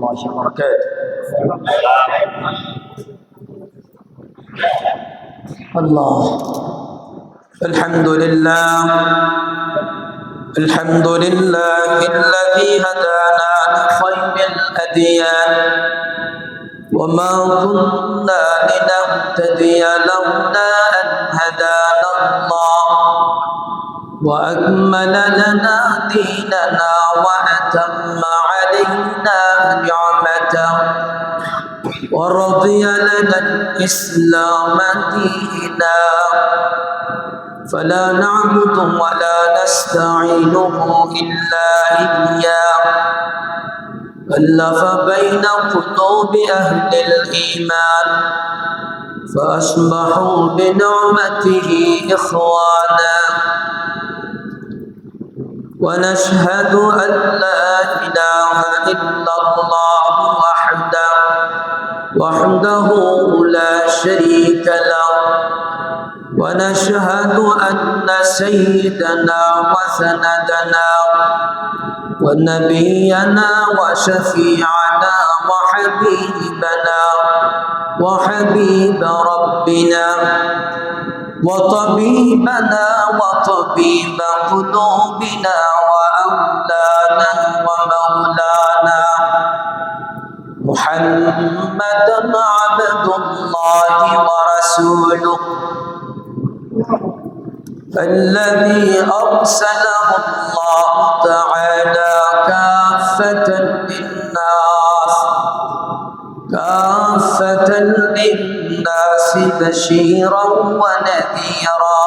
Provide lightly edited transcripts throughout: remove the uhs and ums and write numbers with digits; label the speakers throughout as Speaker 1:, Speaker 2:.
Speaker 1: الله وبركاته. الله. الحمد لله الذي هدانا لخير الأديان وما كنا لنهتدي لولا أن هدانا الله وأكمل لنا ديننا وأتم علينا نعمته ورضي لنا الإسلام دينا فلا نعبد ولا نستعينه إلا إياه ألف بين قلوب أهل الإيمان فأصبحوا بنعمته إخوانا ونشهد أن لا إله إلا الله وحده لا شريك له ونشهد أن سيدنا وسندنا ونبينا وشفيعنا وحبيبنا وحبيب ربنا وطبيبنا وطبيب قلوبنا وأولانا ومولانا محمدا عبد الله ورسوله الذي أرسله الله تعالى كافة للناس بشيرا ونذيرا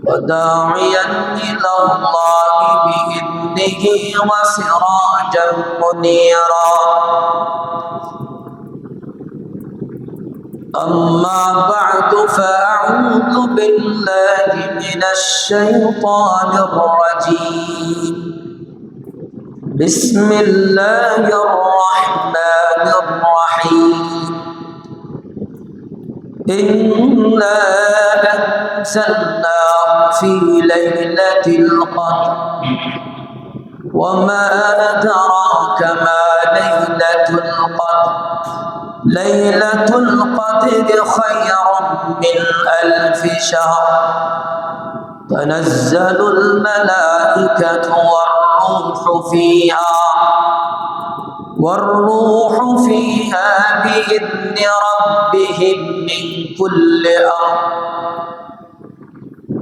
Speaker 1: وداعيا إلى الله بإذنه وسراجا منيرا أما بعد فأعوذ بالله من الشيطان الرجيم بسم الله الرحمن الرحيم إنا أنزلناه في ليلة القدر وما أدراك ما ليلة القدر ليلة القدر خير من 1000 شهر تنزل الملائكة والروح فيها بإذن ربهم من كل أمر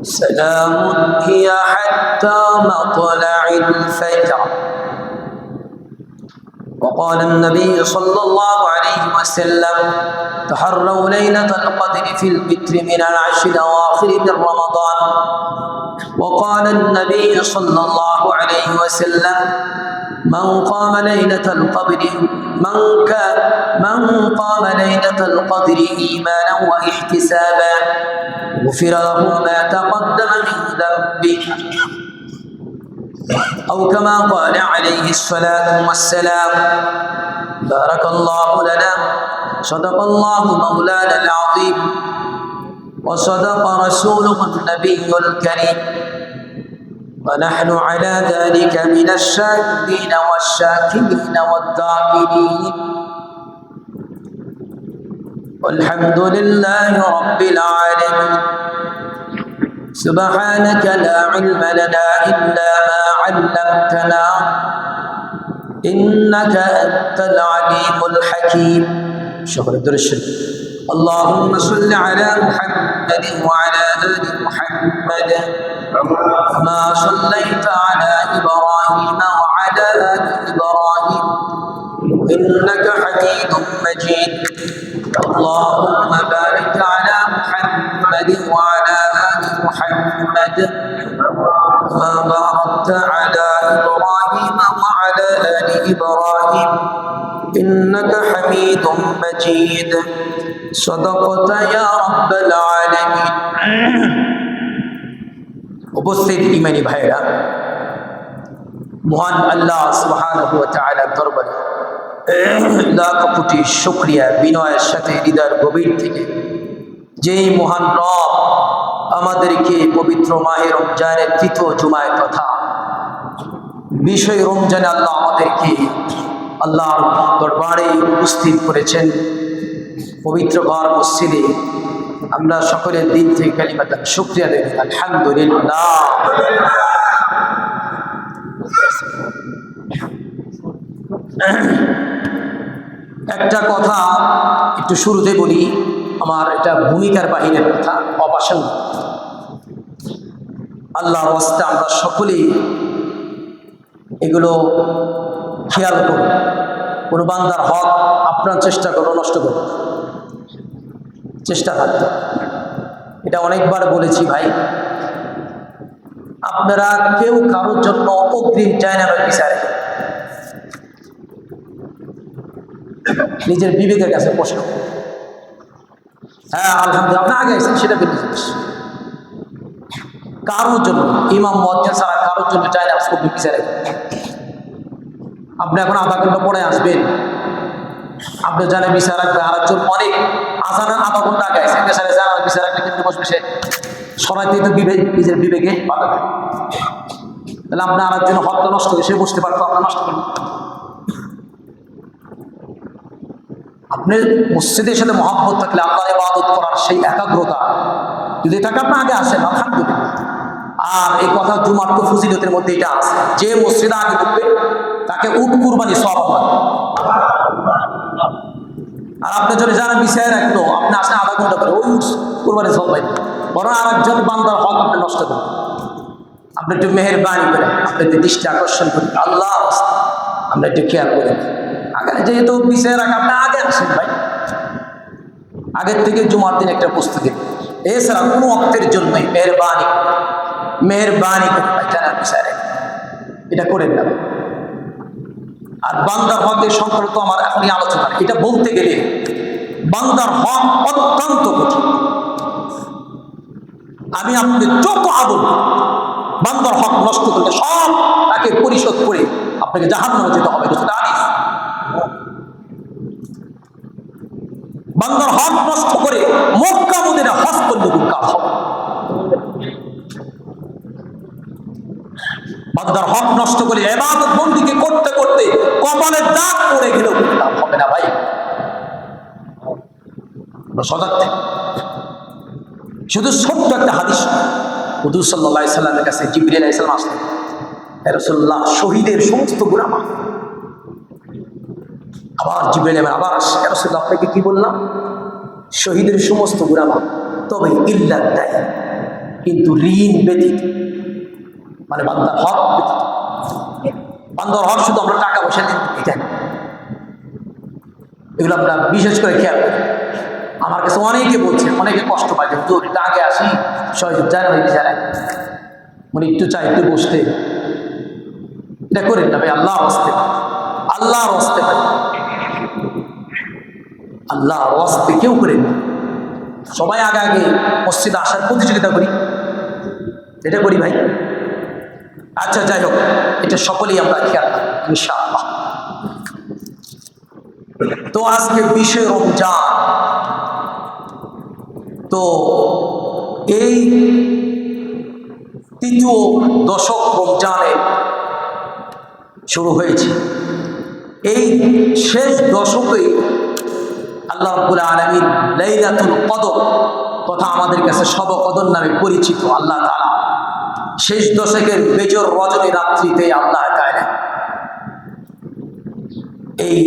Speaker 1: سلام هي حتى مطلع الفجر. وقال النبي صلى الله عليه وسلم تحروا ليلة القدر في البتر من 10 الأواخر من رمضان. وقال النبي صلى الله عليه وسلم من قام ليلة القدر إيمانا واحتسابا غفر له ما تقدم من ذنبه أو كما قال عليه الصلاة والسلام. بارك الله لنا صدق الله مولانا العظيم وصدق رسوله النبي الكريم ونحن على ذلك من الشاهدين والشاكرين والذاكرين والحمد لله رب العالمين. سبحانك لا علم لنا إلا ما علمتنا إنك أنت العليم الحكيم. شكرا درشد. اللهم صل على محمد وعلى آل محمد كما صليت على إبراهيم وعلى آل إبراهيم إنك حميد مجيد. اللهم بارك على محمد وعلى آل محمد كما باركت على إبراهيم وعلى آل إبراهيم إنك حميد مجيد. صدقت يا رب العالمين. উপস্থিত ইমানি ভাইরা, মহান আল্লাহ সুবহানাহু ওয়া তাআলার দরবারে লাখ কোটি শুকরিয়া বিনয়ের সাথে হৃদয়ের গভীর থেকে যেই মহান রব আমাদেরকে পবিত্র মাহে রমজানের তৃতীয় জুমায় তথা বিষয় রমজানে আল্লাহ আমাদেরকে আল্লাহর দরবারে উপস্থিত করেছেন। পবিত্র ঘর মসজিদে আমরা সকলের দিন থেকে কালিমাতান শুকরিয়া দেই, আলহামদুলিল্লাহ। একটা কথা একটু শুরুতে বলি, আমার এটা ভূমিকার বাহিরের কথা, অপাসন। আল্লাহর ওয়াস্তে আমরা সকলেই এগুলো খেয়াল করুন। কোনো বান্দার হক আপনার চেষ্টা করো নষ্ট করুন, চেষ্টা থাকবে। এটা অনেকবার বলেছি ভাই, আপনারা কেউ কারোর জন্য অগ্রিম চায় না বিচারে। নিজের বিবেকের কাছে প্রশ্ন, হ্যাঁ আলহামদুলিল্লাহ আপনি আগে আসছেন সেটা বেশি জিনিস। কারোর জন্য ইমাম মুয়াজ্জিন ছাড়া কারোর জন্য চায় না অগ্রিম বিচারে। আপনি এখন আধা ঘন্টা পরে আসবেন, আপনি জানে বিচার রাখবে, আর একজন অনেক আজানের আধা ঘন্টা আগে আসেন সাড়ে চার বিচার রাখলে কিন্তু বসবে সে সবাই কিন্তু নিজের বিবেকে বাধা দেয়। তাহলে আপনি আর একজন হকটা নষ্ট করে সে বুঝতে পারতো আপনার নষ্ট করবেন। আপনি মসজিদের সাথে মহব্বত থাকলে আল্লাহর ইবাদত করার সেই একাগ্রতা যদি থাকে, আপনি আগে আসেন আলহামদুলিল্লাহ। আর এই কথা জুমার তো ফজিলতের মধ্যে এটা আছে, যে মসজিদে আগে ঢুকবে তাকে উট কুরবানি সওয়াব পাবে। আর আপনি যদি জানেন বিষয় রাখলো, আপনি আসেন আধা ঘন্টা পরে ওই উট কুরবানি সওয়াব পাইবেন, বরং আর একজন বান্দার হক আপনি নষ্ট করবেন। আপনি একটু মেহেরবানি করে আপনি একটু দৃষ্টি আকর্ষণ করেন, আল্লাহ আমরা একটু খেয়াল করেন। আগে যেহেতু বিষয় রাখা, আপনি আগে আসেন ভাই, আগের থেকে জুমার দিন একটা প্রস্তুতি। এছাড়া কোনো অক্তের জন্যই মেহরবানি করে জানার বিষয় রেখে এটা করেন না। আর বান্দার হকের সংক্রান্ত আমার এখনই আলোচনা, এটা বলতে গেলে বান্দার হক অত্যন্ত কঠিন। আমি আপনি যত আদর বান্দার হক নষ্ট করলে সব তাকে পরিশোধ করে আপনাকে জাহান্নামে যেতে হবে। বান্দার হক নষ্ট করে মক্কা মদিনা হজ করলে কাজ হবে। বান্দার হক নষ্ট করে ইবাদত বন্দেগী করতে করতে কপালের দাগ পড়ে গেলেও লাভ হবে না ভাই। সজাগ থেকে শুধু ছোট্ট একটা হাদিস, হুজুর সাল্লাল্লাহু আলাইহি সাল্লামের কাছে জিবরিল আলাইহিস সালাম আসলেন, হে রাসূলুল্লাহ শহীদের সমস্ত গুনাহ মাফ। আবার জিবরিল আবার আসে, হে রাসূলুল্লাহ আপনাকে কি বললাম? শহীদের সমস্ত গুনাহ মাফ, তবে ইল্লা দায়, কিন্তু ঋণ ব্যতীত, মানে বান্দার হক ব্যতীত। বান্দার হক শুধু আমরা টাকা পয়সা দিই এটা না, এগুলো আমরা বিশেষ করে খেয়াল করি। আমার কাছে অনেকে বলছে, অনেকে কষ্ট পায়, কিন্তু এটা আগে আসি সহযোগ যায় না বিচারে, মানে একটু চাই একটু বসতে, এটা করেন না ভাই। আল্লাহর হস্তে, আল্লাহর হস্তে ভাই, আল্লাহর হস্তে কেউ করেন না। সবাই আগে আগে মসজিদে আসার প্রতিযোগিতা করি, এটা করি ভাই। আচ্ছা যাই হোক, এটা সকলেই আমরা খেয়াল রাখি ইনশাআল্লাহ। তো আজকে বিষয় রমজান, তো এই তৃতীয় দশক রমজানে শুরু হয়েছে। এই শেষ দশকে আল্লাহ রাব্বুল আলামিন লাইলাতুল কদর তথা আমাদের কাছে শবে কদর নামে পরিচিত আল্লাহ তাআলা শেষ দশকের বেজর রজনী রাত্রিতে আল্লাহ তাআলা এই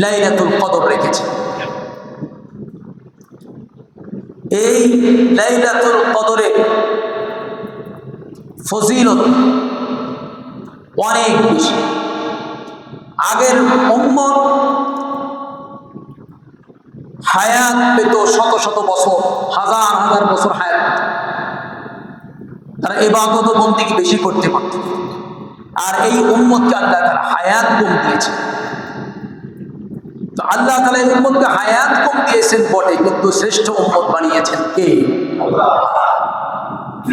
Speaker 1: লাইলাতুল কদর রেখেছে। এই লাইলাতুল কদরের ফজিলত অনেক বেশি। আগের উম্মত হায়াত পেত শত শত বছর, হাজার হাজার বছর হায়াত, তারা ইবাদত ও বন্দেগী বেশি করতে পারত। আর এই উম্মতকে আল্লাহ তাআলা হায়াত কম দিয়েছে। তো আল্লাহ তাআলা এই উম্মতকে হায়াত কম দিয়েছেন বটে, কিন্তু শ্রেষ্ঠ উম্মত বানিয়েছেন কে? আল্লাহ।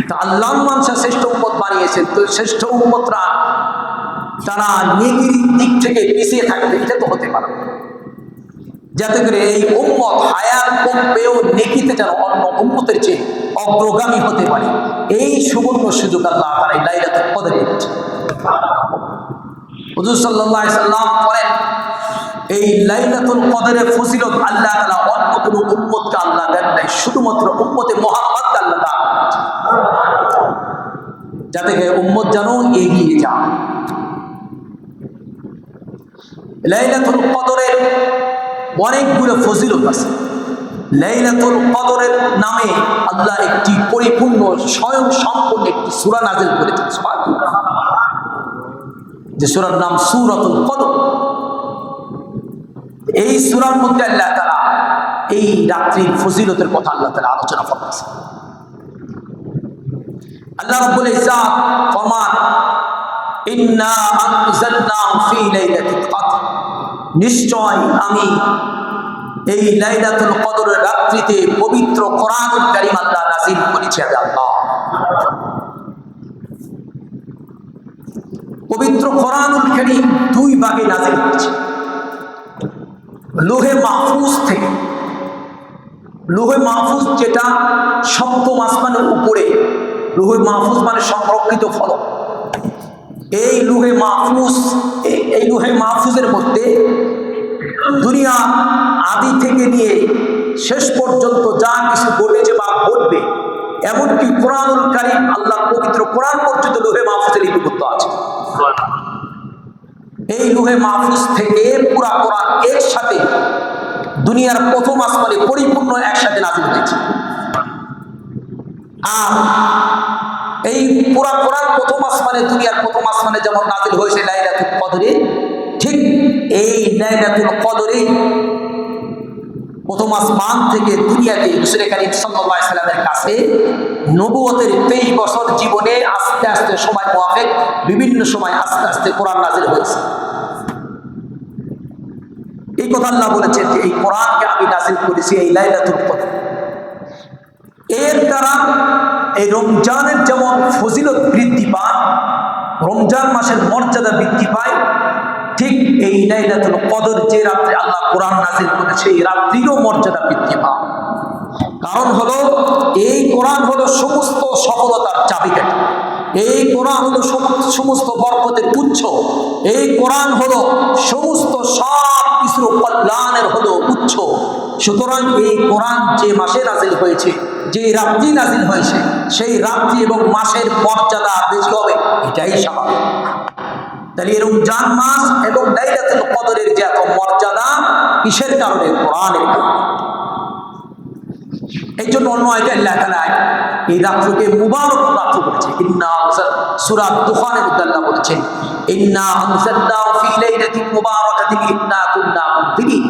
Speaker 1: তো আল্লাহ মানুষের শ্রেষ্ঠ উম্মত বানিয়েছেন। তো শ্রেষ্ঠ উম্মতরা তারা নেকির দিক থেকে পিছিয়ে থাকবে, এটা তো হতে পারে, যাতে করে এই উম্মত হায়াত কম পেয়েও নেকিতে যেন অন্য উম্মতের চেয়ে অগ্রগামী হতে পারে। এই সুবর্ণ সুযোগ আল্লাহ তাআলা এই লাইলাতুল কদরে দিয়েছেন। হুজুর সাল্লাল্লাহু আলাইহি সাল্লাম বলেন, এই লাইলাতুল কদরের ফজিলত আল্লাহ তাআলা অন্য কোনো উম্মতকে আল্লাহ দেন নাই, শুধুমাত্র উম্মতে মুহাম্মদকে আল্লাহ দান করেছেন, যাতে করে উম্মত যেন এগিয়ে যায়। লাইলাতুল কদরের অনেকগুলো ফজিলত আছে। লাইলাতুল কদরের নামে আল্লাহ একটি পরিপূর্ণ স্বয়ং সম্পূর্ণ একটি সূরা নাযিল করেছেন, সুবহানাল্লাহ, যে সূরার নাম সূরাতুল কদর। এই সূরার মধ্যে আল্লাহ তাআলা এই রাত্রির ফজিলতের কথা আল্লাহ তাআলা আলোচনা করেছেন। আল্লাহ রাব্বুল ইজ্জাত ফরমান, ইন্না আনজালনাহু ফি লাইলাতিল কদর, নিশ্চয় আমি এই লাইলাতুল কদরের রাত্রিতে পবিত্র কোরআনুল কারীম আল্লাহ নাযিল করেছি। আল্লাহ পবিত্র কোরআনুল কারীম দুই ভাগে নাযিল করেছে। লোহে মাহফুজ থেকে, লোহে মাহফুজ যেটা সপ্তম আসমানের উপরে, লোহে মাহফুজ মানে সংরক্ষিত ফলক। এই লোহে মাহফুজ, এই লোহে মাহফুজের মধ্যে দুনিয়া আদি থেকে নিয়ে শেষ পর্যন্ত যা কিছু ঘটেছে বা ঘটবে, এমনকি কোরআনুল কারীম আল্লাহ পবিত্র কোরআন পর্যন্ত লোহে মাহফুজে লিপিবদ্ধ আছে। এই লোহে মাহফুজ থেকে পুরা কোরআন একসাথে দুনিয়ার প্রথম আসমানে পরিপূর্ণ একসাথে নাযিল হয়েছে। আর এই পুরা কোরআন প্রথম আসমানে, দুনিয়ার প্রথম আসমানে যেমন নাযিল হয়েছে লাইলাতুল কদরে, ঠিক এই লাইলাতুল কদরে প্রথম আসমান থেকে দুনিয়াতে রাসূল কারীম সাল্লাল্লাহু আলাইহি সাল্লামের কাছে নবুয়তের 23 বছর জীবনে আস্তে আস্তে সময় মোয়াফেক বিভিন্ন সময় আস্তে আস্তে কোরআন নাযিল হয়েছে। এই কথা আল্লাহ বলেছেন যে এই কোরআনকে আমি নাযিল করেছি এই লাইলাতুল কদর। এর দ্বারা এই রমজানের যেমন ফজিলত বৃদ্ধি পায়, রমজান মাসের মর্যাদা বৃদ্ধি পায়, ঠিক এই লাইলাতুল কদর যে রাত্রে আল্লাহ কোরআন নাযিল করেছে এই রাত্রিরও মর্যাদা বৃদ্ধি পায়। কারণ হলো এই কোরআন হলো সমস্ত সফলতার চাবিকাঠি, এই কোরআন হলো সমস্ত বরকতের উৎস, এই কোরআন হলো সমস্ত সব কিছুর কল্যাণের হলো উৎস। সুতরাং এই কোরআন যে মাসে নাযিল হয়েছে, যে রাত্রি নাযিল হয়েছে, সেই রাত্রি এবং মাসের মর্যাদা বেশি হবে, এটাই স্বাভাবিক। তাহলে রমজান মাস এবং লাইলাতুল কদরের যে এত মর্যাদা, কিসের কারণে? কোরআনের কারণে। এই জন্য অন্য আয়াতে আল্লাহ তাআলা এই রাত্রিকে মুবারক রাত্র বলেছে। সূরা দুখানের মধ্যে আল্লাহ বলেছেন, ইন্না আনজালনাহু ফি লাইলাতিন মুবারাকাতিন ইন্না কুন্না মুনজিরিন,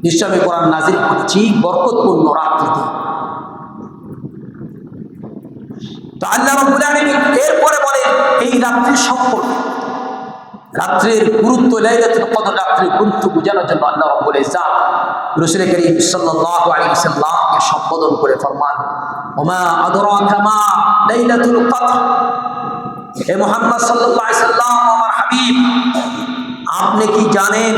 Speaker 1: নিশ্চয় আমি কোরআন নাযিল করেছি বরকতপূর্ণ রাত্রিতে। তো আল্লাহ রাব্বুল আলামিন এরপরে বলেন এই রাত্রির সম্পর্কে, রাত্রির গুরুত্ব, লাইলাতুল কদর রাত্রির গুরুত্ব বোঝানোর জন্য আল্লাহ রাব্বুল ইজ্জাত রাসূল কারীম সাল্লাল্লাহু আলাইহি ওয়াসাল্লামকে সম্বোধন করে ফরমান, ওমা আদরাকা মা লাইলাতুল কদর, হে মুহাম্মদ সাল্লাল্লাহু আলাইহি ওয়াসাল্লাম আমার হাবিব, আপনি কি জানেন,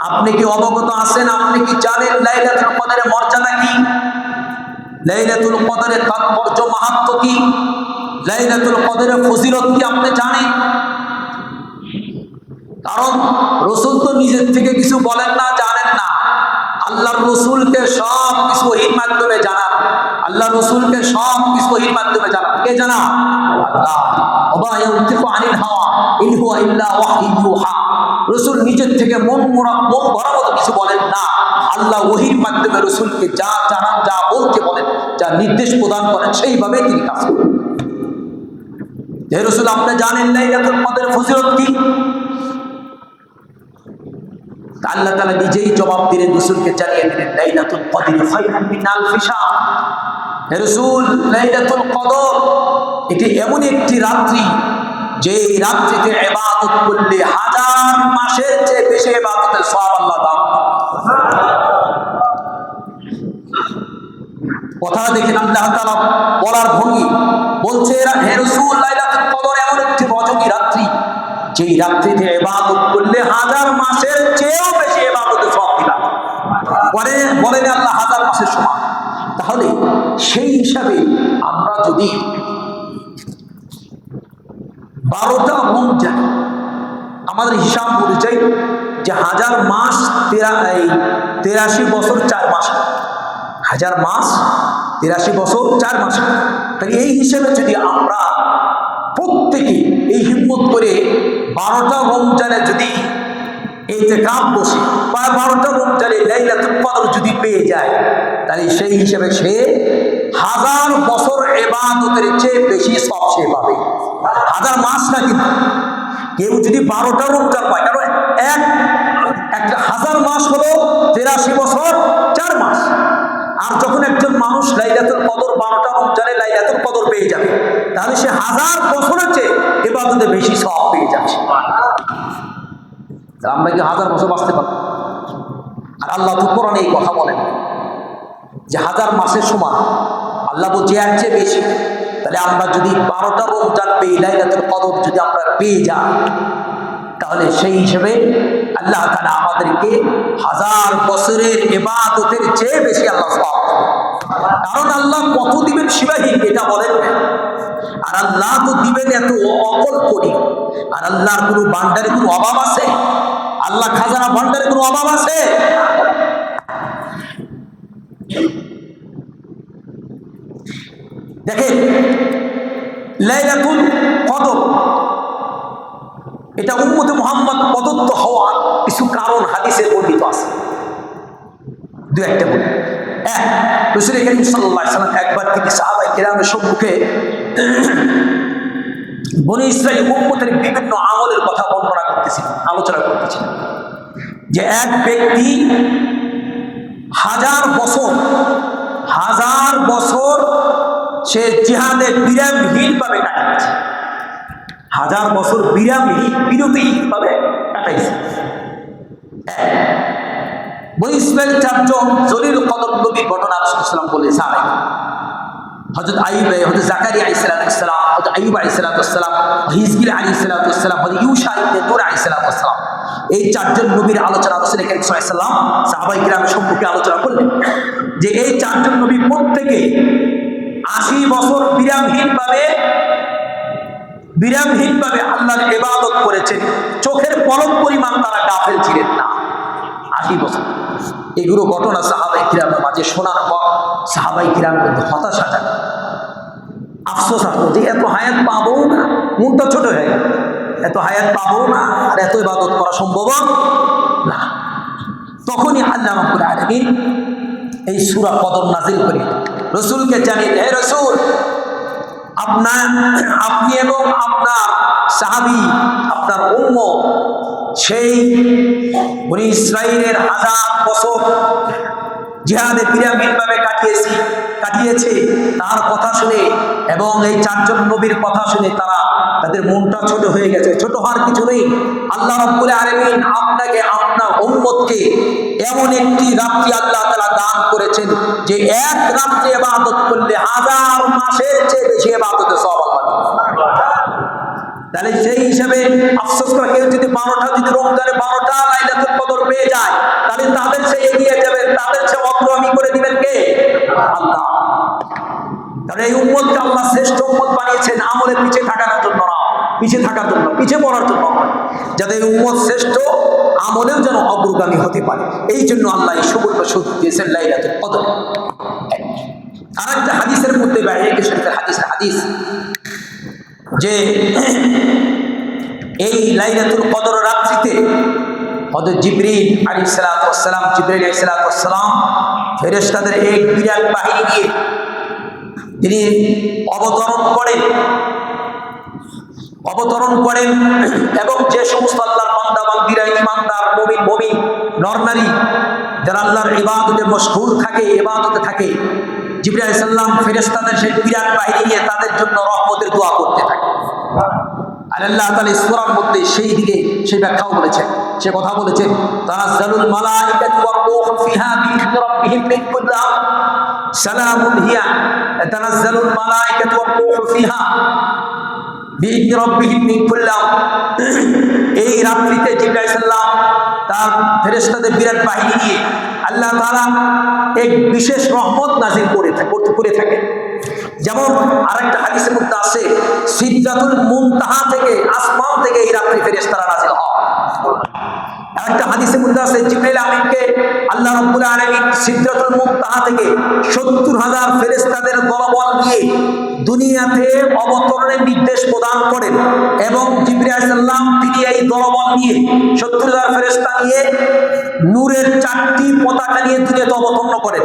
Speaker 1: আপনি কি অবগত আছেন, আপনি কি জানেন লাইলাতুল কদরের মর্যাদা কি, লাইলাতুল কদরের তাৎপর্য মাহাত্ম্য কি, লাইলাতুল কদরের ফজিলত কি আপনি জানেন? কারণ রাসূল তো নিজের থেকে কিছু বলেন না, জানেন না, আল্লাহর রাসূলকে সব কিছু ওহীর মাধ্যমে জানান, আল্লাহ রাসূলকে সব কিছু ওহীর মাধ্যমে জানান। কে জানা? আল্লাহ। ওয়া ইয়ানতিকু আনিল হাওয়া ইন হুয়া ইল্লা ওয়াহয়ুন ইউহা, রাসূল নিজের থেকে মন ভরা মতো কিছু বলেন না, আল্লাহ ওহীর মাধ্যমে রাসূলকে যা জানান, যা বলতে বলেন, যা নির্দেশ প্রদান করেন, সেইভাবে তিনি কাজ করেন। হে রাসূল, আপনি জানেন লাইলাতুল কদরের ফজিলত কি? আল্লাহ তাআলা নিজেই জবাব দিলেন, রাসূলকে জানিয়ে দিলেন, লাইলাতুল কদর খায়রুম মিন আলফি শাহর। হে রাসূল, লাইলাতুল কদর এটি এমন একটি রাত্রি, যে রাত্রিতে ইবাদত করলে হাজার মাসের চেয়ে বেশি ইবাদতের সওয়াব আল্লাহ দান। কথা দেখেন আল্লাহ তাআলা বলার ভঙ্গি, বলছে হে রাসূল, লাইলাতুল কদর এমন একটি রজনী রাত্রি, যেই রাত্রিতে ইবাদত করলে হাজার মাসের চেয়েও বেশি ইবাদতের সওয়াব দিবেন। বলেন আল্লাহ হাজার মাসের সমান। তাহলে সেই হিসাবে আমরা যদি 12টা রমজান আমাদের হিসাব অনুযায়ী যে 1000 মাস 83 বছর 4 মাস, 1000 মাস 83 বছর 4 মাস। তাহলে এই হিসেবে যদি আমরা প্রত্যেকে এই হিম্মত করে 12টা রমজানে যদি ইতিকাফ বসে বা 12টা রমজানে লাইলাতুল কদর যদি পেয়ে যায়, তাহলে সেই হিসেবে সে 1000 বছর ইবাদতের চেয়ে বেশি সওয়াব সে পাবে। 1000 মাস না, কিন্তু কেউ যদি 12টা রমজান পায়, কারণ একটা 1000 মাস হলো 83 বছর 4 মাস। আর যখন একজন মানুষ লাইলাতুল কদর 12টা রমজানে লাইলাতুল কদর পেয়ে যাবে, তাহলে সে 1000 বছরের চেয়ে ইবাদতে বেশি সওয়াব পেয়ে যাবে। আমরা কি 1000 বছর বাঁচতে পারবো? আর আল্লাহ তো কোরআনে এই কথা বলেন যে 1000 মাসের সমান, আল্লাহ বলছে এর চেয়ে বেশি। তাহলে আমরা যদি 12টা রমজান পেয়ে লাইলাতুল কদর যদি আমরা পেয়ে যাই, তাহলে সেই হিসেবে আল্লাহ তাআলা আমাদেরকে 1000 বছরের ইবাদতের চেয়ে বেশি আল্লাহ সওয়াব দেবেন। কারণ আল্লাহ কত দিবেন সীমাহীন, এটা বলেন। আর আল্লাহ তো দিবেন এত অকল্পনীয়। আর আল্লাহর কোনো ভান্ডারে কোনো অভাব আছে? আল্লাহ খাজানা ভান্ডারে কোনো অভাব আছে? দেখেন, লাইলাতুল কদর এটা উম্মতে মুহাম্মদ প্রদত্ত হওয়ার কিছু কারণ হাদিসে বর্ণিত আছে। দু একটা বলি। রাসূল কারীম সাল্লাল্লাহু আলাইহি ওয়াসাল্লাম একবার তিনি সাহাবায়ে কেরামের সম্মুখে বনী ইসরাঈল উম্মতের বিভিন্ন আমলের কথা বর্ণনা করতেছিলেন, আলোচনা করতেছিলেন যে এক ব্যক্তি 1000 বছর সে জিহাদে বিরামহীনভাবে কাটিয়েছে। 1000 বছর বিরতিহীনভাবে কাটাইছে। বনী ইসরাঈল 4 জন জলিল কদর নবী ঘটনা রাসূল সাল্লাল্লাহু আলাইহি ওয়াসাল্লাম বলে সাহাবায়ে হযরত আইয়ুব, হযরত জাকারিয়া আলাইহিস সালাম, হযরত আইয়ুব আলাইহিস সালাম, হিজকিল আলাইহিস সালাম, হযরত ইউশা ইবনে নূন আলাইহিস সালাম, এই 4 জন নবীর আলোচনা রাসূল কারীম সাল্লাল্লাহু আলাইহি ওয়াসাল্লাম সাহাবায়ে কিরামের সম্পর্কে আলোচনা করলেন যে এই 4 জন নবী প্রত্যেকে 80 বছর বিরামহীনভাবে আল্লাহর ইবাদত করেছেন। চোখের পলক পরিমাণ তারা গাফেল ছিলেন না। 80 বছর। এগুলো ঘটনা সাহাবায়ে কিরামের মাঝে শোনার পর সাহাবায়ে কিরামের মধ্যে হতাশা জাগে, আফসোস আসলো যে এত হায়াত পাবো না, মনটা ছোট হয়ে গেল, এত হায়াত পাবো না, আর এত ইবাদত করা সম্ভব না। তখনই আল্লাহ রাব্বুল আলামিন এই সূরা কদর নাযিল করে রাসূলকে জানিয়ে, হে রাসূল, আপনি এবং আপনার সাহাবী, আপনার উম্মত সেই বনী ইসরাঈলের 1000 বছর জিহাদে বিরামহীনভাবে কাটিয়েছে তার কথা শুনে এবং এই 4 জন নবীর কথা শুনে তাদের মনটা ছোট হয়ে গেছে। ছোট হওয়ার কিছু নেই। আল্লাহ রাব্বুল আলামিন আপনাকে, আপনার উম্মতকে এমন একটি রাত্রি আল্লাহ তাআলা দান করেছেন যে এক রাত্রে ইবাদত করলে 1000 মাসের চেয়ে বেশি ইবাদতের সওয়াব আল্লাহ দেন। তাহলে সেই হিসাবে আফসোস করে কেউ যদি 12টা যদি রমজানে 12টা লাইলাতুল কদর পেয়ে যায়, তাহলে তাদের সে এগিয়ে যাবেন, তাদের সে অগ্রগামী করে দিবেন কে? আল্লাহ। কারণ এই উম্মতকে আল্লাহ শ্রেষ্ঠ উম্মত বানিয়েছেন আমলে পিছিয়ে থাকার জন্য না, পিছিয়ে পড়ার জন্য নয়, যাতে এই উম্মত শ্রেষ্ঠ আমলেও যেন অগ্রগামী হতে পারে। এই জন্য আল্লাহ এই সুবর্ণ সুযোগ দিয়েছেন লাইলাতুল কদর। আরেকটা হাদিসের মধ্যে বাইরে শরীফের হাদিস যে এই লাইলাতুল কদর রাত্রিতে হযরত জিবরিল আলাইহিস সালাম ফেরেশতাদের এক বিরাট বাহিনী নিয়ে তিনি অবতরণ করেন এবং যে সমস্ত আল্লাহর বান্দা বান্দীরা ঈমানদার মুমিন নরনারী যারা আল্লাহর ইবাদতে মশগুল থাকে, ইবাদতে থাকে, জিবরিল আলাইহিস সালাম ফেরেশতাদের সেই বিরাট বাহিনী নিয়ে তাদের জন্য রহমতের দোয়া করতে থাকে। আর আল্লাহ তাআলা সূরার মধ্যে সেই দিকে সেই ব্যাখ্যাও বলেছেন, সে কথা বলেছেন, তানাজ্জালুল মালাইকাতু ওয়ার রূহু ফিহা বিইذনি রাব্বিহিম মিন কুল্লি আমর সালামুন হিয়া, তানাজ্জালুল মালাইকাতু ওয়ার রূহু ফিহা বিইذনি রাব্বিহিম মিন কুল্লি আমর। এই রাত্রিতে জিবরাইল আলাইহিস সালাম তার ফেরেশতাদের বিরাট বাহিনী নিয়ে আল্লাহ তাআলা এক বিশেষ রহমত নাযিল করে থাকেন। যেমন আরেকটা হাদিসের মধ্যে আছে সিদরাতুল মুনতাহা থেকে, আসমান থেকে এই রাত্রি ফেরেশতারা নাযিল হয়। একটা হাদিসের মধ্যে আছে জিবরাইল আমিনকে আল্লাহ রাব্বুল আলামিন সিদরাতুল মুনতাহা থেকে ৭০,০০০ ফেরেশতাদের দলবল নিয়ে দুনিয়াতে অবতরণের নির্দেশ প্রদান করেন এবং জিবরাইল আলাইহিস সালাম তিনি এই দলবল নিয়ে ৭০,০০০ ফেরেশতা নিয়ে নূরের ৪টি পতাকা নিয়ে দুনিয়াতে অবতরণ করেন।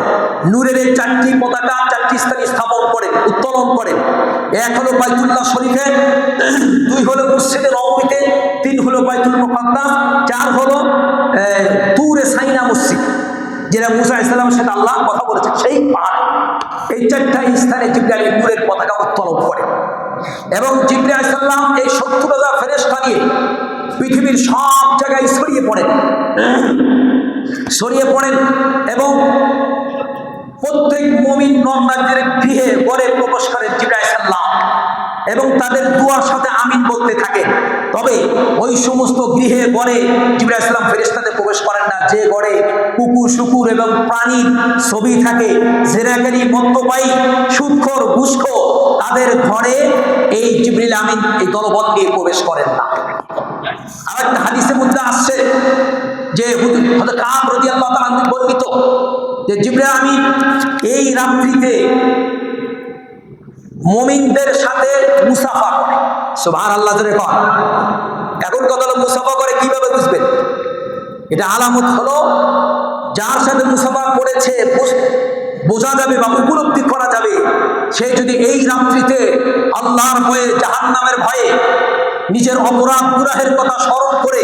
Speaker 1: নূরের এই ৪টি পতাকা ৪টি স্থানে স্থাপন করেন, উত্তোলন করেন। এক হলো বাইতুল্লাহ শরীফে, ২ হলো মসজিদে নববীতে, ৩ হলো বাইতুল মুকাদ্দাস, ৪ হলো তুরে সাইনা মসজিদ, যেটা মুসা আলাইহিস সালামের সাথে আল্লাহ কথা বলেছেন সেই পাহাড়ে। এই ৪টা স্থানে জিবরাইল নূরের পতাকা উত্তোলন করেন এবং জিবরাইল আলাইহিস সালাম এই ৭০,০০০ ফেরেশতা নিয়ে পৃথিবীর সব জায়গায় ছড়িয়ে পড়েন এবং প্রত্যেক মুমিন নর-নারীদের গৃহে ঘরে প্রবেশ করেন জিবরাইল আলাইহিস সালাম এবং তাদের দুয়ার সাথে আমিন বলতে থাকে। তবে ওই সমস্ত গৃহে ঘরে জিবরাইল আলাইহিস সালাম ফেরেশতাদের প্রবেশ করেন না যে ঘরে কুকুর শুকুর এবং প্রাণীর ছবি থাকে, জেনাকারী, মদ্যপায়ী, সুদখোর, ঘুষখোর, তাদের ঘরে এই জিবরিল আমিন এই দলবল নিয়ে প্রবেশ করেন না। আরেকটা হাদিসের মধ্যে আসছে যে হযরত কাব রাদিয়াল্লাহু তাআলা আনহু বর্ণিত যে জিবরিল আমিন এই রাত্রিতে মুমিনদের সাথে মুসাফা করে। সুবহানাল্লাহ জোরে কর। এখন কথা হলো মুসাফা করে কিভাবে বুঝবেন? এটা আলামত হলো যার সাথে মুসাফা করেছে বোঝা যাবে বা উপলব্ধি করা যাবে সে যদি এই রাত্রিতে আল্লাহর ভয়ে, জাহান্নামের ভয়ে, নিজের অপরাধ গুনাহের কথা স্মরণ করে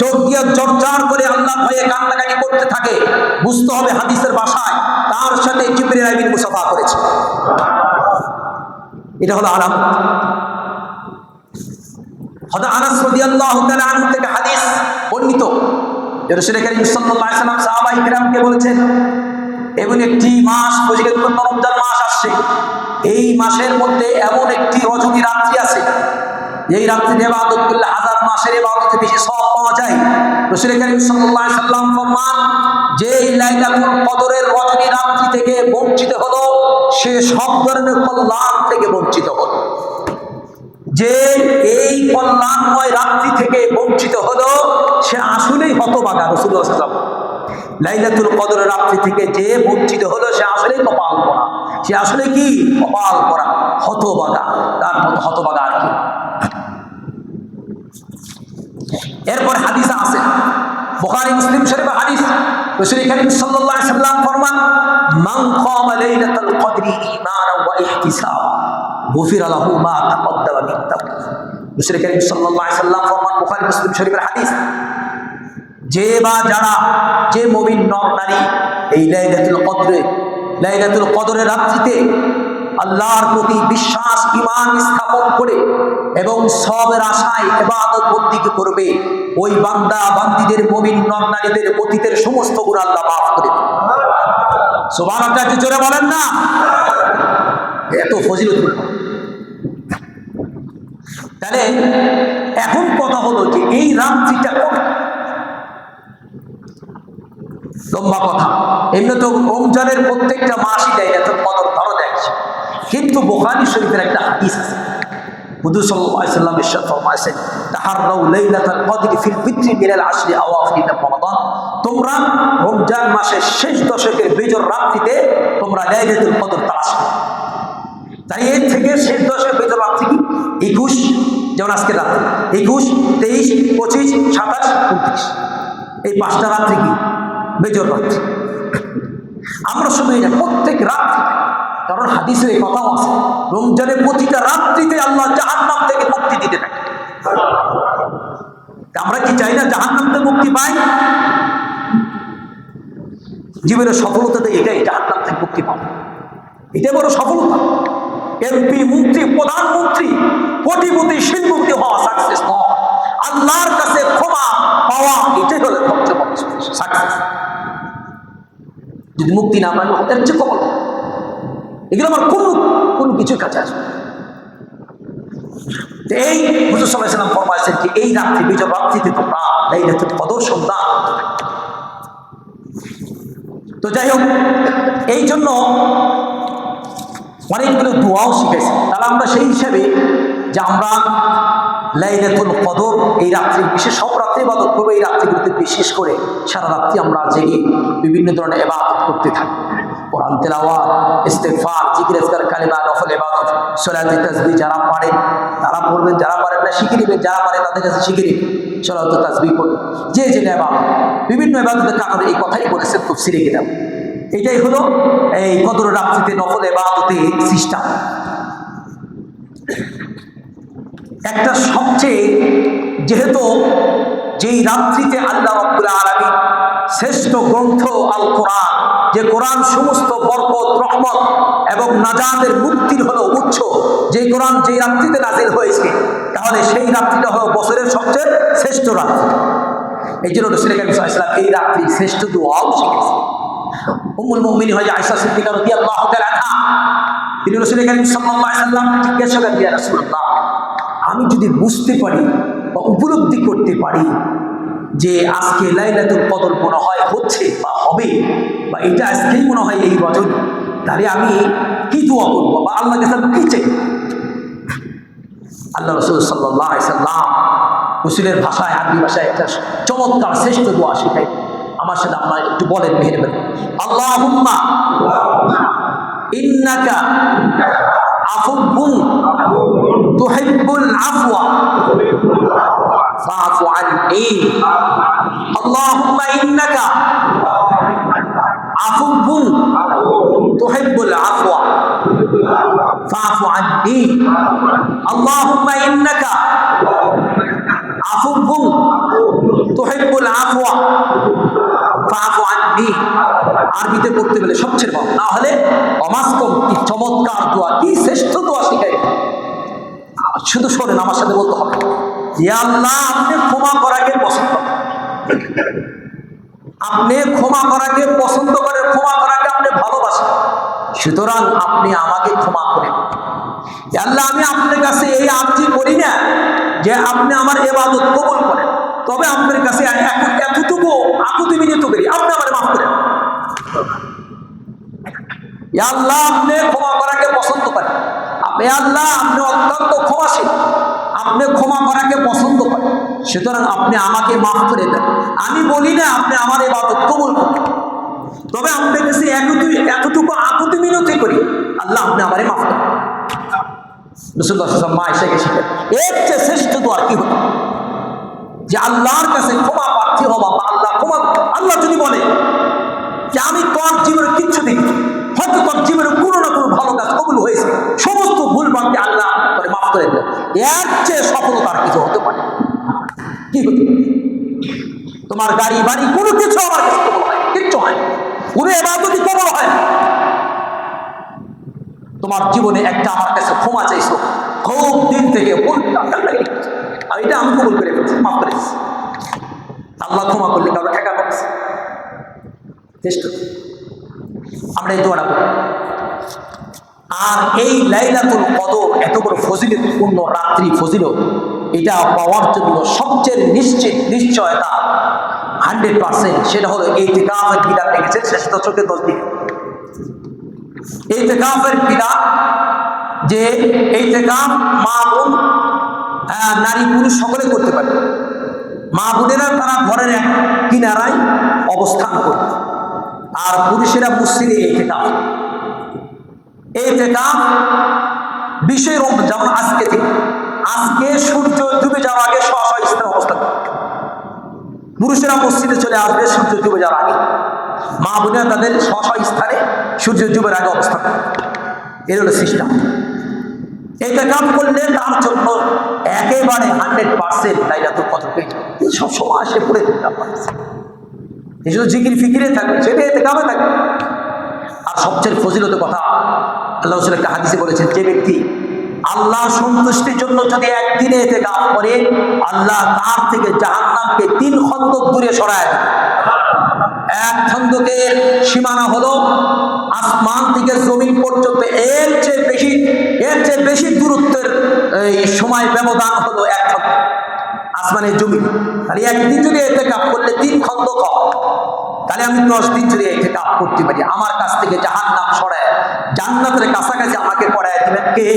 Speaker 1: চোখ দিয়ে চর্চার করে আল্লাহর ভয়ে কান্নাকাটি করতে থাকে, বুঝতে হবে হাদিসের ভাষায় তার সাথে জিবরিল আমিন মুসাফা করেছে। এটা হলো আলামত। হযরত আনাস রাদিয়াল্লাহু তাআলা আনহু থেকে হাদিস বর্ণিত যে রাসূল করিম সাল্লাল্লাহু আলাইহি ওয়াসাল্লাম সাহাবায়ে কিরামকে বলেছেন এমন একটি মাস ফজিলতপূর্ণ রমজান মাস আসছে, এই মাসের মধ্যে এমন একটি রজনী রাত্রি আছে এই রাত্রিতে ইবাদত করলে হাজার মাসের ইবাদতে বেশি সওয়াব পাওয়া যায়। রাসূল করিম সাল্লাল্লাহু আলাইহি ওয়াসাল্লাম ফরমান যে লাইলাতুল কদরের রজনী রাত্রি থেকে বঞ্চিত হলো সে সব ধরনের কল্যাণ থেকে বঞ্চিত হলো। যে এই কল্যাণময় রাত্রি থেকে বঞ্চিত হলো সে আসলেই হতভাগা। রাসূলুল্লাহ সাল্লাল্লাহু আলাইহি ওয়াসাল্লাম লাইলাতুল কদরের রাত্রি থেকে যে বঞ্চিত হলো সে আসলেই কপাল পোড়া, সে আসলে কি কপাল পোড়া, হতভাগা, তার মতো হতভাগা আর কি। এরপর হাদিস আছে বুখারী মুসলিম শরীফের হাদিস, রাসূল করিম সাল্লাল্লাহু আলাইহি ওয়াসাল্লাম ফরমান মান কামা লাইলাতুল কদরি ঈমানান ওয়া ইহতিসাবা গুফিরা লাহু মা তাকদ্দামা মিন যামবি। রাসূল করিম সাল্লাল্লাহু আলাইহি ওয়াসাল্লাম ফরমান বুখারী মুসলিম শরীফের হাদিস যে বা যারা যে মুমিন নর নারী এই লাইলাতুল কদরের রাত্রিতে আল্লাহর প্রতি বিশ্বাস ঈমান স্থাপন করে এবং সওয়াবের আশায় ইবাদত বন্দেগী করবে ওই বান্দা বান্দীদের মুমিন নর নারীদের অতীতের সমস্ত গুনাহ আল্লাহ মাফ করে দেবে। সুবহানাল্লাহ, একটু জোরে বলেন না। এত ফজিলতপূর্ণ। তাহলে এখন কথা হলো যে এই রাত্রিটা কোন লম্বা কথা, এমনি তো রমজানের প্রত্যেকটা মাসই দেয় এত কদর ধরো দেখছে, কিন্তু বুখারী শরীফের একটা হাদিস আছে হুজুর সাল্লাল্লাহু আলাইহি ওয়াসাল্লাম ইরশাদ ফরমায়েছেন তাহাররাউ লাইলাতুল কদরি ফিল বিত্রি মিনাল আশরি আওয়াখির রমাদান, তোমরা রমজান মাসের শেষ দশকের বিজোড় রাত্রিতে তোমরা লাইলাতুল কদর তালাশ করো। তাই এর থেকে শেষ দশকের বিজোড় রাত্রি কি 21, যেমন আজকে রাত্রি 21, 23, 25, 27, 29, এই 5টা রাত্রি কি বেজোড় রাত্রি। আমরা শুধু এটা প্রত্যেক রাত্রিতে, কারণ হাদিসে এই কথাও আছে রমজানের প্রতিটা রাত্রিতে আল্লাহ জাহান্নাম থেকে মুক্তি দিতে থাকে। আমরা কি চাই না জাহান্নাম থেকে মুক্তি পাই? জীবনের সফলতাতে এটাই, জাহান্নাম থেকে মুক্তি পাওয়া, এটাই বড় সফলতা। এমপি, মন্ত্রী, প্রধানমন্ত্রী, কোটিপতি, শিল্পপতি হওয়া সাকসেস হওয়া, আল্লাহর কাছে ক্ষমা পাওয়া, এটাই হলো সবচেয়ে বড় সাকসেস। যদি মুক্তি না পাই এর চেয়ে কবল, এগুলো আমার কোনো কিছুর কাছে আসবে। এই হুজুর সাল্লাল্লাহু আলাইহি ওয়াসাল্লাম ফরমায়েছেন যে এই রাত্রি বিজয় রাত্রিতে তোমরা লাইলাতুল কদর সন্ধান। তো যাই হোক, এই জন্য অনেকগুলো দোয়াও শিখেছে। তাহলে আমরা সেই হিসাবে যে আমরা লাইলাতুল কদর এই রাত্রি, বিশেষ সব রাত্রি ইবাদত করবো, এই রাত্রিগুলোতে বিশেষ করে সারা রাত্রি আমরা জেগে বিভিন্ন ধরনের ইবাদত করতে থাকি। কোরআন তেলাওয়াত, ইস্তেগফার, জিকির আজকার, কালিমা, নফল ইবাদত, সালাত, তাসবিহ যারা পারে তারা পড়বেন, যারা পারেন না শিখে নেবেন, যারা পারে তাদের কাছে শিখে নেবেন, সালাত তাসবিহ পড়বেন, যে যে ইবাদত বিভিন্ন ইবাদতের কারণে এই কথাই বলেছেন তাফসীরে কিতাব। এটাই হলো এই কদর রাত্রিতে নফল ইবাদতের সিস্টেম। একটা সবচেয়ে, যেহেতু যেই রাত্রিতে আল্লাহ রাব্বুল আলামিন শ্রেষ্ঠ গ্রন্থ আল কোরআন, যে কোরআন সমস্ত বরকত, রহমত এবং নাজাতের মুক্তির হলো উৎস, যে কোরআন যেই রাত্রিতে নাজিল হয়েছে, তাহলে সেই রাত্রিটা হলো বছরের সবচেয়ে শ্রেষ্ঠ রাত্রি। এই জন্য রাসূল করিম সাল্লাল্লাহু আলাইহি ওয়াসাল্লাম এই রাত্রি শ্রেষ্ঠ দোয়াও শিখেছেন। উম্মুল মুমিনিন হয় আয়েশা সিদ্দিকা রাদিয়াল্লাহু তাআলা আনহা, তিনি রাসূল করিম সাল্লাল্লাহু আলাইহি ওয়াসাল্লাম জিজ্ঞাসা করেন, ইয়া রাসূলুল্লাহ, আমি যদি বুঝতে পারি বা উপলব্ধি করতে পারি যে আজকে লাইলাতুল কদর মনে হয় হচ্ছে বা হবে, বা এটা আজকেই মনে হয় এই বছর, তাহলে আমি কি দোয়া করবো বা আল্লাহর কাছে কি চাই? আল্লাহ রাসূল সাল্লাল্লাহু আলাইহি ওয়াসাল্লাম রাসূলের ভাষায়, আরবি ভাষায় একটা চমৎকার শ্রেষ্ঠ দোয়া শেখায়। আমার সাথে আপনারা একটু বলেন মেহেরবানি, আল্লাহুম্মা ইন্নাকা আফুবুন তুহিব্বুল আফওয়া ফাআফু আননি। আল্লাহুম্মা ইন্নাকা আফুবুন তুহিব্বুল আফওয়া ফাআফু আননি। আল্লাহুম্মা ইন্নাকা আফুবুন তুহিব্বুল আফওয়া ফাআফু আননি। আরবিতে পড়তে গেলে সবচেয়ে ভালো, না হলে অমাসকম কি চমৎকার দোয়া, কি শ্রেষ্ঠ দোয়া শিখাই। শুধু শোনেন, আমার সাথে বলতে হবে, ইয়া আল্লাহ, আপনি ক্ষমা করাকে পছন্দ করেন, আপনি ক্ষমা করাকে পছন্দ করেন, ক্ষমা করাকে আপনি ভালোবাসেন, সুতরাং আপনি আমাকে ক্ষমা করেন। ইয়া আল্লাহ, আমি আপনার কাছে এই আরজি করি না যে আপনি আমার ইবাদত কবুল করেন, তবে আপনার কাছে এতটুকু আকুতি বিনীত করি, আপনি আমার মাফ করেন। ইয়া আল্লাহ, আপনি ক্ষমা করাকে পছন্দ করেন, আল্লাহ আপনি অত্যন্ত ক্ষমাশীল, আপনি ক্ষমা করাকে পছন্দ করেন, সুতরাং আপনি আমাকে মাফ করে দেন। আমি বলি না আপনি আমার ইবাদত কবুল করেন, তবে আপনার কাছে এতটুকু আকুতি মিনতি করি, আল্লাহ আপনি আমারে মাফ করেন। রাসূলুল্লাহ সাল্লাল্লাহু আলাইহি ওয়াসাল্লাম আয়েশাকে শিখেন এর চেয়ে শ্রেষ্ঠ দোয়া কি হতো, যে আল্লাহর কাছে ক্ষমা প্রার্থী হওয়া, বা আল্লাহ যদি বলে যে আমি তোর জীবনে কিচ্ছু দেখি, হয়তো তোর জীবনে কোনো না কোনো ভালো কাজ কবুল হয়েছে, সমস্ত ভুল বাকি আল্লাহ করে মাফ করে দেন, এর চেয়ে সফলতার কিছু হতে পারে? কি হতো? তোমার গাড়ি বাড়ি কোনো কিছু আমার কাছে কবুল হয়, কিচ্ছু হয়, কোনো ইবাদতই কবুল হয় না। তোমার জীবনে একটা আমার কাছে ক্ষমা চাইছো, খুব দিন থেকে এটা আমি কবুল করে ফেলছি, মাফ করে দিচ্ছি। আল্লাহ ক্ষমা করলে কারো ঠেকা করছে, আমরা এই দোয়াটা করি। আর এই লাইলাতুল কদর এত বড় ফজিলতপূর্ণ রাত্রি, ফজিলত এটা পাওয়ার জন্য সবচেয়ে নিশ্চয়তা 100%, সেটা হলো ইতিকাফের বিধান রেখেছে শেষ দশকের 10 দিন। ইতিকাফের বিধান, যে ইতিকাফ মা বোন, নারী পুরুষ সকলে করতে পারে। মা বোনেরা তারা ঘরের এক কিনারায় অবস্থান করবে, আর পুরুষেরা মসজিদে ইতিকাফ। ইতিকাফ বিষয় যেমন আজকে সূর্য ডুবে যাওয়ার আগে স্ব স্থানে অবস্থান করবে, পুরুষেরা মসজিদে চলে আসবে সূর্য ডুবে যাওয়ার আগে, মা বোনেরা তাদের স্ব স্থানে সূর্য ডুবের আগে অবস্থান করবে। এর হলো সিস্টেম। ইতিকাফ করলে তার জন্য একেবারে 100% লাইলাতুল কদর পেয়ে যাবে, সব সময় সে পড়ে দিতে পারে। এই জন্য জিকির ফিকিরে থাকবে, সেটা ইতিকাফে থাকবে। আর সবচেয়ে ফজিলতের কথা আল্লাহ রাসূল একটা হাদিসে বলেছেন, যে ব্যক্তি আল্লাহ সন্তুষ্টির জন্য যদি একদিনে ইতিকাফ করে, আল্লাহ তার থেকে জাহান্নামকে 3 খন্দক দূরে সরায় দেবে। এক খন্দকের সীমানা হলো আসমান থেকে জমিন পর্যন্ত, এর চেয়ে বেশি দূরত্বের সময় ব্যবধান হলো এক খন্দক আসমানের জমিন। আর একদিন যদি ইতিকাফ করলে 3 খন্দক হয়, তাহলে আমি 10 দিন যদি ইতিকাফ করতে পারি, আমার কাছ থেকে জাহান্নাম সরায় জান্নাতের কাছাকাছি আমাকে করায় দিবেন কে?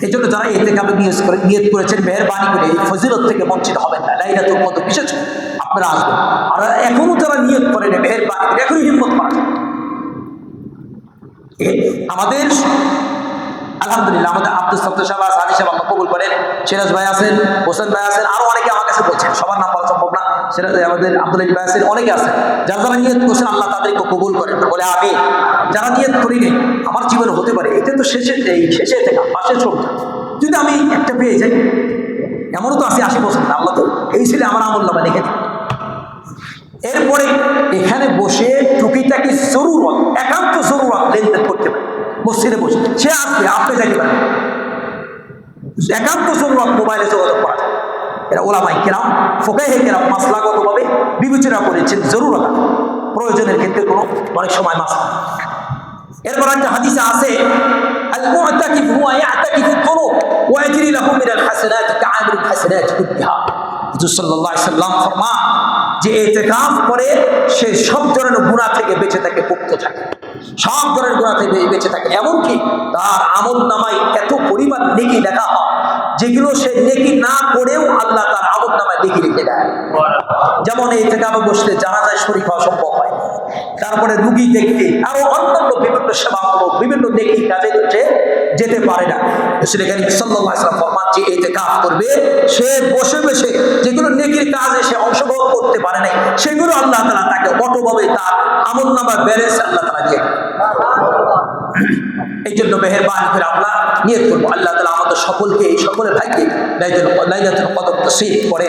Speaker 1: এই জন্য যারা ইতিকাফে নিয়ত করেছেন, মেহেরবানি করে এই ফজিলত থেকে বঞ্চিত হবেন না। লাইলাতুল কদর বিশেষ আপনারা আসবেন। আর এখনো যারা নিয়ত করেন, মেহেরবানি করে এখনই হিম্মত করা যায়। আমাদের আলহামদুলিল্লাহ আমাদের আব্দুল সত্তর সাহেব, সাদি সাহেব আল্লাহ কবুল করেন, সিরাজ ভাই আছেন, হোসেন ভাই আছেন, আরো অনেকে আমার কাছে বলছেন, সবার নাম বলা সম্ভব না। সিরাজ আমাদের আব্দুল ভাই আছেন, অনেকে আছেন যারা যারা নিয়ত করছেন, আল্লাহ তাদেরকে কবুল করেন বলে আমি। যারা নিয়ত করিনি, আমার জীবনে হতে পারে এটা তো শেষে থেকে পাশে চলতে, যদি আমি একটা পেয়ে যাই, এমনও তো আছে 80%, আল্লাহ তো এই ছেলে আমার আমল নামা লিখে দিন। এরপরে এখানে বসে টুকিটাকি জরুরত, একান্ত জরুরত লেনদেন করতে পারে, মসজিদে বসে সে আসবে, আপনি যাইতে পারেন, একান্ত জরুরত মোবাইলে যোগাযোগ করা যায়। এরা ওলামাই কেরাম, ফোকাহে কেরাম মাসলাগতভাবে বিবেচনা করেছেন জরুরত, প্রয়োজনের ক্ষেত্রে কোনো অনেক সময় মাসলা। এরপর একটা হাদিসে আছে, আল মুতাকিফ হুয়া ইয়াতাকিফু তুরুক ওয়া ইয়াজরি লাহু মিনাল হাসানাতি কা'আমিল হাসানাতি কুল্লিহা। হুজুর সাল্লাল্লাহু আলাইহি সাল্লাম ফরমান যে ইতিকাফ করে সে সব ধরনের গুনাহ থেকে বেঁচে থাকে, মুক্ত থাকে, সব ধরনের গুনাহ থেকে বেঁচে থাকে। এমনকি তার আমলনামায় এত পরিমাণ নেকি লেখা হয় যেগুলো সে নেকি না করেও আল্লাহ তার আমলনামায় নেকি লিখে দেয়। যেমন ইতিকাফে বসলে জানাজায় শরীক হওয়া সম্ভব হয়, তারপরে রুগী দেখতে, আরো অন্যান্য বিভিন্ন সেবামূলক বিভিন্ন নেকি কাজে যেতে পারে না। রাসূল করিম সাল্লাল্লাহু আলাইহি ওয়াসাল্লাম ফরমান যে ইতিকাফ করবে সে বসে বসে যেগুলো নেকির কাজে সে অংশগ্রহণ করতে পারে নাই, সেগুলো আল্লাহ তাআলা তাকে অটোভাবে তার আমলনামার ব্যালেন্স আল্লাহ তাআলা দিয়ে। এই জন্য মেহেরবানি করে আমরা নিয়ত করবো, আল্লাহ তাআলা আমাদের সকলকে, সকলের ভাইকে লাইলাতুল কদর নসিব করে।